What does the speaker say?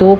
2